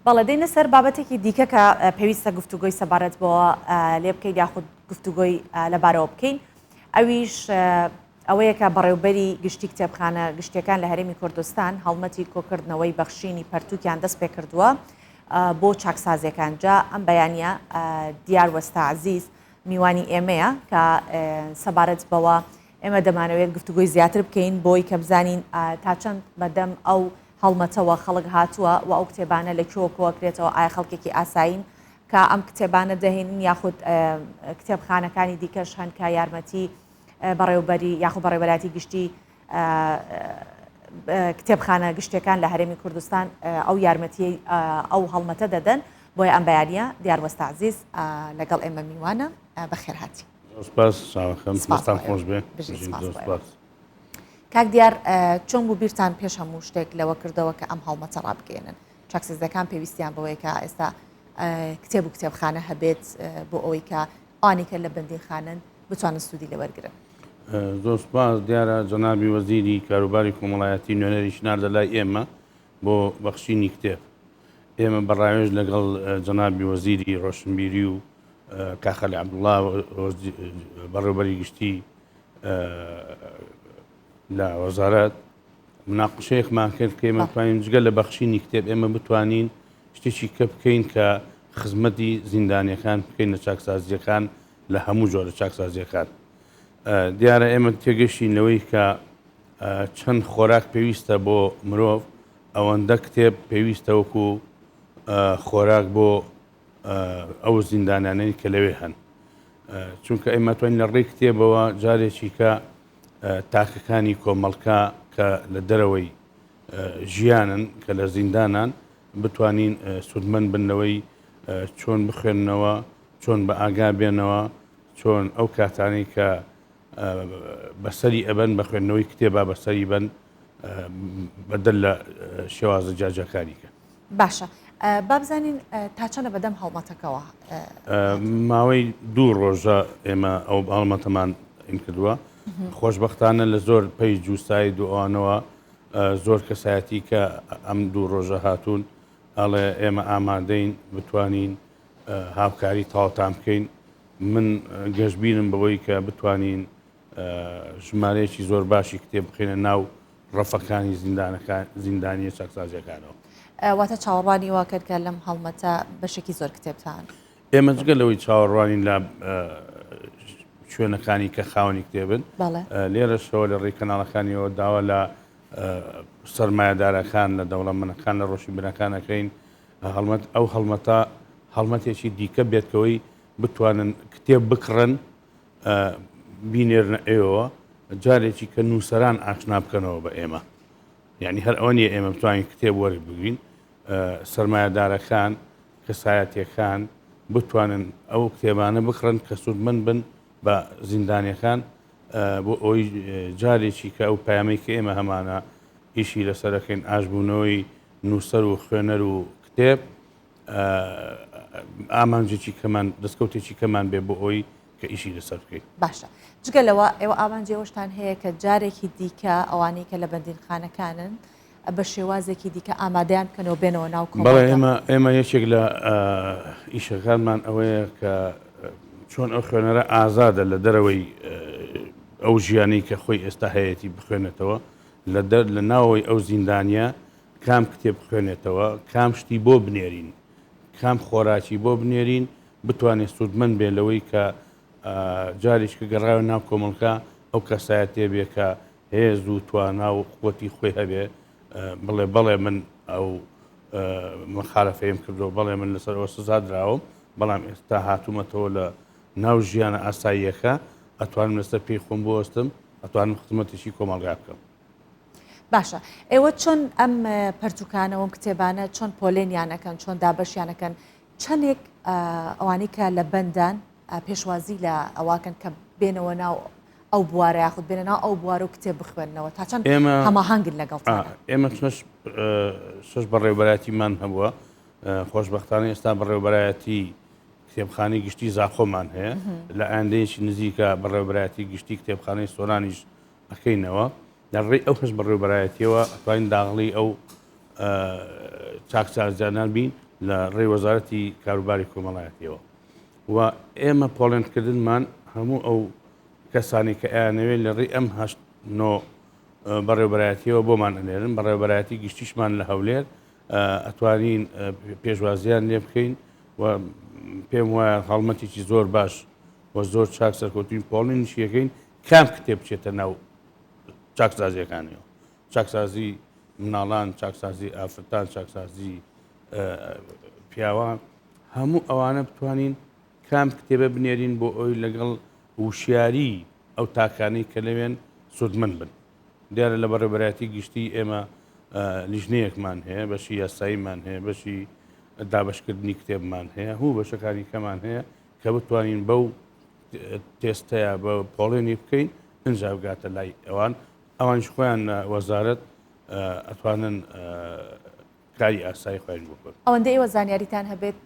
بەڵێ دێنە سەر بابەتێکی دیکە کە پێویستە گفتوگۆی سەبارەت بۆەوە لێ بکەین یاخود گفتوگۆی لەبارەوە بکەین ئەویش ئەوەیە کە بەڕێوبەری گشتی کتێبخانە گشتیەکان لە هەرێمی کوردستان هەڵمەتی کۆکردنەوەی بەخشینی پەرتووکیان دەست پێ کردووە بۆ چاکسازیەکان جا ئەم بەیانیە دیار وەستا عزیز میوانی ئێمەیە کە سەبارەت بەوە ئێمە دەمانەوێت گفتوگۆی زیاتر بکەین بۆی کە بزانین تا چەند بەدەم ئەو هەڵمەتەوە خەڵک هاتووە و ئەو کتێبانە لە کۆکرێتەوە ئایا خەڵکێکی ئاساین کە ئەم کتێبانە دەهێنن یاخود کتێبخانەکانی دیکەش هەن کە یارمەتی بەڕێوبەری یاخود بەڕێوەبەراتی گشتی کتێبخانە گشتەکان لە هەرێمی کوردستان ئەو یارمەتی ئەو هەڵمەتە دەدەن بۆیە ئەم بەیانیە دیار وەستا عزیز لەگەڵ ئێمە میوانە بەخێرهاتی. سپاس ساوەخەم خۆش بێ. کاک دیار چۆن بوو بیرتان پێش هەموو شتێک لەوە کردەوە کە ئەم هەڵمەتە ڕابگەێنن چاکسەزەکان پێویستیان بەوەی کە ئێستا کتێب و کتێبخانە هەبێت بۆ ئەوەی کە ئانی کە لە بەندیخانن بتوانن سوودی لەوەرگرن. زۆر سپاس دیارە جەنابی وەزیری کاروباری کۆمەڵایەتی نوێنەری شناردە لای ئێمە بۆ بەخشینی کتێب. ئێمە بەڕاوێژ لەگەڵ جەنابی وەزیری ڕۆشنبیری و کاخەلی عەبدوڵڵا بەڕێوەبەری گشتی لە وەزارەت مناقشەیەکمان کرد کە ئێمە بتوانین جگە لە بەخشینی کتێب ئێمە بتوانین شتێکی کە بکەین کە خزمەتی زیندانیەکان بکەین لە چاکسازیەکان لە هەموو جۆرە چاکسازیەکان. دیارە ئێمە تێگەشتینەوەی کە چەند خۆراک پێویستە بۆ مرۆڤ ئەوەندە کتێب پێویستە وەکو خۆراک بۆ ئەو زیندانانەی کە لەوێ هەن. چونکە ئێمە توانین لە ڕێی کتێبەوە جارێکی کە تاکەکانی کۆمەڵکە کە لە دەرەوەی ژیانن کە لە زیندانان بتوانین سودمەند بنەوەی چۆن بخوێننەوە چۆن بە ئاگا بێنەوە چۆن ئەو کاتانی کە بەسەری ئەبەن بە خوێندنەوەی کتێبە بەسەری بن بەدەل لە شێوازە جاجەکاریکە. باشە بابزانین تا چەندە بەدەم هەڵمەتەکەەوە ماوەی 2 ڕۆژە ئێمە ئەو هەڵمەتەمان کردووە. خۆشببختانە لە زۆر پەیج جووسایی دووانەوە زۆر کەسایەتی کە ئەم 2 ڕۆژە هاتوون ئەڵێ ئێمە ئامادەین بتوانین هاوکاری تاوتان بکەین. من گەشتبینم بەوەی کە بتوانین ژمارەیەکی زۆر باشی کتێب بخێنە ناو ڕەفەکانی زیندانیە چاکسازیەکانەوە. واتە چاوەڕوانی وا کرد کە لەم هەڵمەتە بەشێکی زۆر کتێبتان. ئێمە جگە لەوەی چاوەڕوانین لە شوێنەکانی کە خاوەنی کتێبن لێرەشەوە لە ڕێی کەناڵەکانیەوە داوا لە سەرمایەدارەکان لە دەوڵەمەندەکان لە ڕۆژی بنەکانەکەین ئەو هەڵمەتە هەڵمەتێکی دیکە بێتکەوەی بتوانن کتێب بکڕن بینێرنە ئێوە جارێکی کە نووسەران ئاشنا بکەنەوە بە ئێمە. یعنی هەر ئەوە نیە ئێمە بتوانین کتێب وەربگرین سەرمایەدارەکان کەسایەتیەکان بتوانن ئەو کتێبانە بکڕن کە سودمەند بن بە زیندانیەکان بۆ ئەوی جارێکی کە ئەو پامەی کە ئێمە هەمانە ئیشی لەسەرەکەین ئاشبوونەوەی نووسەر و خوێنەر و کتێب ئامانجێکی کەمان دەستکەوتێکی کەمان بێ بۆ ئەوی کە ئیشی لەسەر بکەیت. باشە جگە لەوە ئێوە ئامانجێوەشتان هەیە کە جارێکی دیکە ئەوانەی کە لە بەندیخانەکانن بە شێوازێکی دیکە ئامادەیان بکەنەوە بێنەوە ناو کۆمەڵگە. بەڵێ ئێمە یەکێک لە ئیشەکانمان ئەوەیە کە چۆن ئەو خوێنەرە ئازادە لە دەرەوەی ئەو ژیانی کە خۆی ئێستا هەیەی بخوێنێتەوە لە ناوەوەی ئەو زیندانیا کام کتێب بخوێنێتەوە کام شتی بۆ بنێرین کام خۆراکی بۆ بنێرین بتوانێت سودمەند بێ لەوەی کە جاریش کە گەڕاوە ناو کۆمەڵکە ئەو کەسایەتێ بێ کە هێز و توانا و قوتی خۆی هەبێ بڵێ من ئەو مخالەفەیەم کردو بەڵێ من لەسەرەوە سزا دراوم بەڵام ئێستا هاتوومەتەوە لە ناو ژیانە ئاساییەکە ئەتوانم لەسەر پێی خۆم بۆستم ئەتوانم خزمەتێکی کۆمەڵگا بکەم. باشە ئێوە چۆن ئەم پەرتوکانەوەم کتێبانە چۆن پۆلێنیانەکەن چۆن دابەشیانەکەن چەندێک ئەوانەی کە لە بەندان پێشوازی لە ئەواکەن کە بێنەوە ناو ئەو بوارە یاخود بێنە ناو ئەو بوارە و کتێب بخوێنەوە تا چەند هەماهەنگن لەگەڵ ئێمە شش بەڕێوەبەرایەتیمان هەبووە خۆشببختانە ئێستا بەڕێوەبەرایەتی کتێبخانەی گشتی زاخۆمان هەیە لە ئاندەیەکی نزیکە بەڕێوەبەرایەتی گشتی کتێبخانەی سۆرانیش ئەەکەینەوە لە ڕێی ئەو هەش بەڕێوەبەرایەتیەوە ئەتوانین داغڵی ئەو چاکسازیانان بین لە ڕێی وەزارەتی کاروباری کۆمەڵایەتیەوە و ئێمە پۆڵێندکردنمان هەموو ئەو کەسانی کە ئەیانەوێت لە ڕێی ئەم هەشت نۆ بەڕێوەبەرایەتیەوە بۆمان ئەنێرن بەڕێوەبەرایەتی گشتیشمان لە هەولێر ئەتوانین پێشوازیان لێ بکەین و پێم وایە هەڵمەتێکی زۆر باش و زۆر چاک سەرکەوتوین پۆڵین نیشیەکەین کام کتێب بچێتە ناو چاکسازیەکانیەوە چاکسازی مناڵان چاکسازی ئافرەتان چاکسازی پیاوان هەموو ئەوانە بتوانین کام کتێبە بنێرین بۆ ئەوی لەگەڵ وشیاری ئەو تاکانی کە لەوێن سودمن بن دیارە لە بەڕێوەبەرایەتی گشتی ئێمە لیژنەیەکمان هەیە بەشی یاساییمان هەیە بەشی دابشکردنی کتێبمان هەیە هەوو بەشەکانی کەمان هەیە کە بتوانین بەو تێستەیە بە پۆڵێنی بکەین ئەنجا بگاتە لای ئەوانش خۆیان وەزارەت ئەتوانن کاری ئاسایی خۆیان بکەن ئەوەندە ئێوە زانیاریتان هەبێت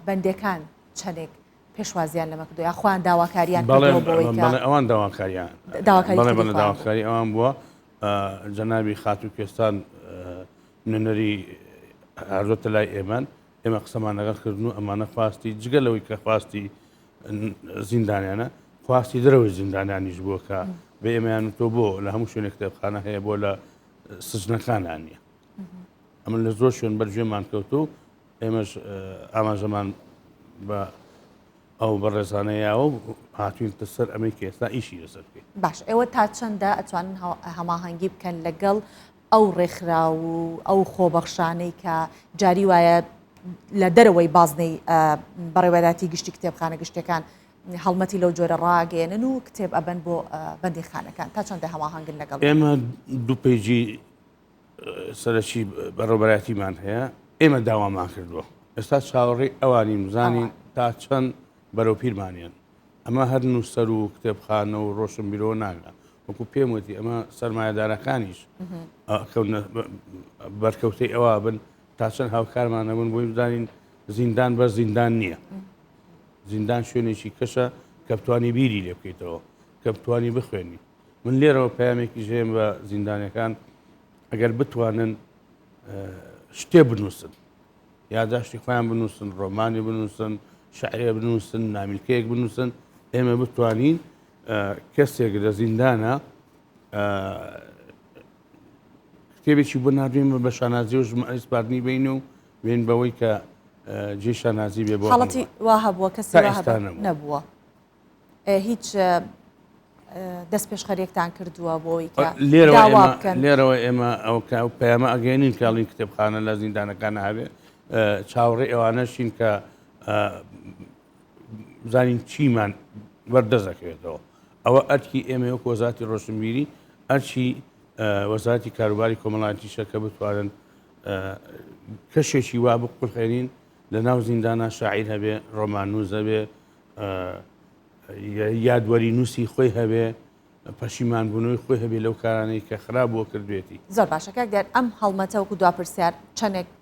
بەندەکان چەندێک پێشوازیان لەمە کردو یا خۆیان داواکاریان ئەوان داواکاریان داواکاری ئەوان بووە جەنابی خاتوو کوێستان نوێنەری هەردۆتە لای ئێمە قسەمان لەگەڵ کردن و ئەمانە خواستی جگە لەوەی کە خواستی زیندانیانە خواستی درەوەی زیندانیانیش بووە کە بە ئێمەیان تۆ بۆ لە هەموو شوێنێک کتێبخانە هەیە بۆ لە سجنەکانیان نییە ئەمە لە زۆر شوێن بەرگوێمان کەوتو ئێمەش ئاماژەمان بە ئەو بەڕێزانەیەوە هاتوینتە سەر ئەمەی کە ئێستا ئیشی لەسەر بکەین باش ئێوە تا چەندە ئەتوانن هەماهەنگی بکەن لەگەڵ ئەو ڕێکخرا و ئەو خۆبەخشانەی کە جاری وایە لە دەرەوەی بازنەی بەڕێوەبەرایەتی گشتی کتێبخانە گشتەکان هەڵمەتی لەو جۆرە ڕاگەێنن و کتێب ئەبەن بۆ بەندیخانەکان تا چەندە هەماهەنگن لەگەڵ ئێمە دوو پێیجی سەرەکی بەڕێوەبەرایەتیمان هەیە ئێمە داوامان کردووە ئێستا چاوەڕێی ئەوانیم زانین تا چەند بەرەو پیرمانیان ئەمە هەر نووسەر و کتێبخانە و ڕۆشن بیرۆ ناگە وەکو پێم وتی ئەمە سەرمایەدارەکانیش بەرکەوتەی ئەوە بن تا چەند هاوکارمانەبوون بۆی بزانین زیندان بە زیندان نییە زیندان شوێنێکی کەشە کە بتوانی بیری لێ بکەیتەوە کە بتوانی بخوێنی من لێرەوە پەیامێکی ژێم بە زیندانەکان ئەگەر بتوانن شتێ بنووسن یادداشتی خۆیان بنووسن ڕۆمانی بنووسن شعرێ بنووسن نامیلکەیەک بنووسن ئێمە بتوانین کەسێک لە زیندانە کتێبێکی بۆ نردوێمە بە شانازی و ژمارە سپاردنی بین و وێن بەوەی کە جێ شانازی بێ بۆ حاڵەتی وا هەبووە کەسی نەبووە هیچ دەست پێشخەرێکتان کردووە بۆی کە لێرەوە ئێمە ئەو پەیامە ئەگەێنین کاڵین کتێبخانە لە زیندانەکان هەبێ چاوەڕێ ئەوانەشین کە بزانین چیمان وەردەزەکەوێتەوە ئەوە ئەرکی ئێمە وەکو وەزارەتی ڕۆشنبیری ئەرچی وەزارەتی کاروباری کۆمەڵایەتیشە کە بتوانن کەشێکی وا بقورخێنین لە ناو زیندانە شاعیر هەبێ ڕۆمانووز هەبێ یادوەری نووسی خۆی هەبێ پەشیمان بوونەوەی خۆی هەبێ لەو کارانەی کە خراپ بۆ کردوێتی زۆر باشەکە دیار ئەم هەڵمەتە وەکو دواپرسیار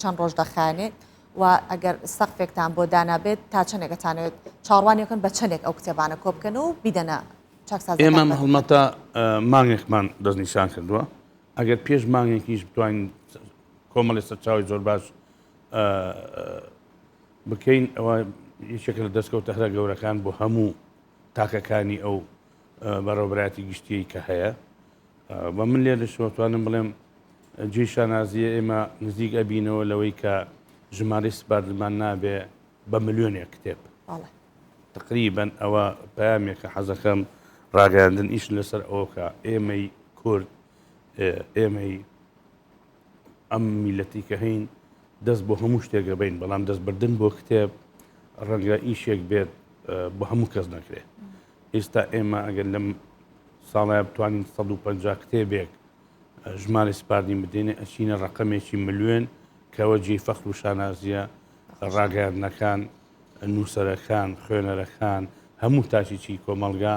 چەند ڕۆژ دەخانێت و ئەگەر سەقفێکتان بۆ دانابێت تا چەندێکتانوێت چاڕوانیەکەن بە چەندێک ئەو کتێبانە کۆ بکەن و بیدەنە چاکسازی ئێمە هەڵمەتە مانگێکمان دەستنیشان کردووە ئەگەر پێش مانگێکیش بتوانین کۆمەڵی سەرچاوی زۆر باش بکەین ئەوە یەکێک لە دەستکەوتە هەرە گەورەکان بۆ هەموو تاکەکانی ئەو بەڕێوەبەرایەتی گشتی کە هەیە بە من لێ دەشتوانم بڵێم جێی شانازیە ئێمە نزیک ئەبینەوە لەوەی کە ژمارەی سپاردمان نابێ بە ملیۆنێک کتێب تقریبەن ئەوە پەیامێکە حەزەکەم ڕاگەاندن ئیش لەسەر ئەوە کە ئێمەی کورد ئێمەی ئەم میلەتی کە هەین دەست بۆ هەموو شتێکە بین بەڵام دەستبردن بۆ کتێب ڕەنگە ئیشێک بێت بۆ هەموو کەس نەکرێت ئێستا ئێمە ئەگەر لەم ساڵایە بتوانین 150 کتێبێک ژمارە سپاردنی بدێنێ ئەچینە ڕقەمێکی ملیۆن کەەوە جێی فەخر و شانازیە ڕاگەاندنەکان نووسەرەکان خوێنەرەکان هەموو تاچیی کۆمەڵگا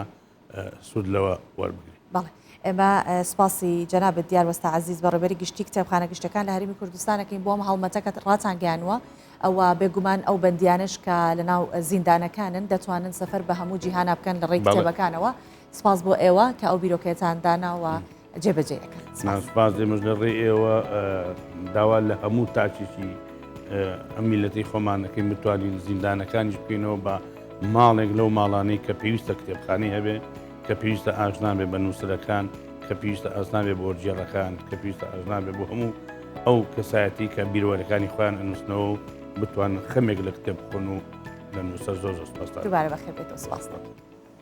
سوود لەوە وەربگری بەڵێ ئێمە سپاسی جەنابەت دیار وەستا عزیز بەڕێبەری گشتی کتێبخانە گشتەکان لە هەرێمی کوردستانەکەین بۆم هەڵمەتەکە ڕاتانگەیانوە ئەوە بێگومان ئەو بەندیانش کە لەناو زیندانەکانن دەتوانن سەفەر بە هەموو جیهانە بکەن لە ڕێی کتێبەکانەوە سپاس بۆ ئێوە کە ئەو بیرۆکێتانداناوە جێبەجێەکە سپاس دێمەش لە ڕێی ئێوە داوا لە هەموو تاچێکی ئەم میلەتی خۆمانەکەی بتوانین زیندانەکانیش بکەینەوە بە ماڵێک لەو ماڵانەی کە پێویستە کتێبخانەی هەبێ کە پێویستە ئاژنا بێ بە نووسەرەکان کە پێویستە ئاژنا بێ بۆ وەرجێڕەکان کە پێویستە ئاژنا بێ بۆ هەموو ئەو کەسایەتی کە بیرۆوەرەکانی خۆیان ئەنووسنەوە و بتوان خەمێک لە کتێب بخۆن و لە نووسەر زۆر سپاس دووبارە بەخێر بێتەوە سپاس دەکەم.